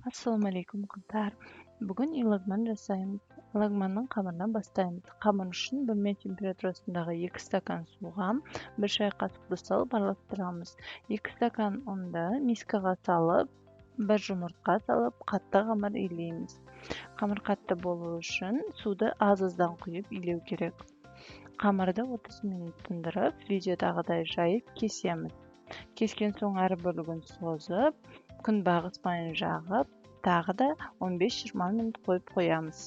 Ассалаумағалейкум қыздар. Бүгін илагман жасаймыз. Илагманның қамырынан бастаймыз. Қамыр үшін бөлме температурасындағы 2 стакан суға 1 шай қасықты салып араластырамыз. 2 стакан ұнды мискаға салып, 1 жұмыртқа салып, қатты қамыр илейміз. Қамыр қатты болу үшін суды аз-аздан құйып илеу керек. Қамырды 30 минут тындырып, видеодағыдай жайып кесеміз. Кескен соң әр бөлігін созып, күнбағыс майын жағып, тағы да 15-20 минут қойып қоямыз.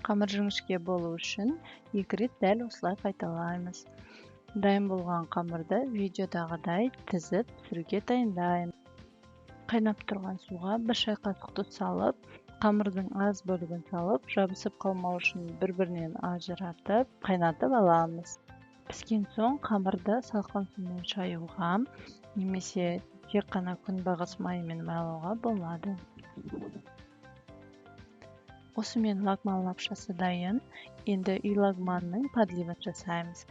Қамыр жіңішке болу үшін 2 рет дәл осылай қайталаймыз. Дайын болған қамырды видеодағыдай тізіп пісіруге дайындаймыз. Қайнап тұрған суға 1 шай қасық тұз салып, қамырдың аз бөлігін салып, жабысып қалмау үшін бір-бірінен ажыратып, қайнатып аламыз. Піскен соң қамырды салқын сумен шаюға, немесе тек қана күнбағыс майымен майлауға болады. Осымен лагман лапшасы дайын. Енді үй лагманның подливын жасаймыз.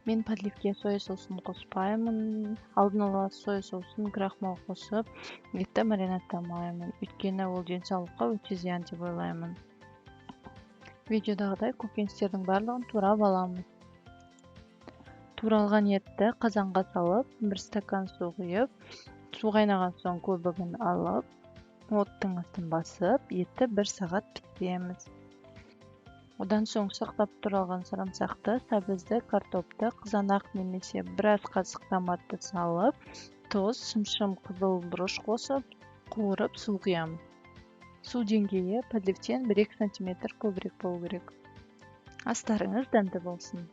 Мен подливке соя соусын қоспаймын. Алдын ала соя соусын крахмал қосып, етті маринадтамаймын. Өйткені ол денсаулыққа өте зиян деп ойлаймын. Видеодағыдай көкөністердің барлығын турап аламын. Туралған етті қазанға салып, 1 стакан су құйып, су қайнаған соң көбігін алып, оттың астын басып, етті 1 сағат пісіреміз. Одан соң сақтап туралған сарымсақты, сәбізді, картопты, қызанақ немесе біраз қасық томатты салып, тұз, шым-шым қызыл бұрыш қосып, қуырып су құямыз. Су деңгейі подливтен 1-2 см көбірек болу керек. Астарыңыз дәмді болсын.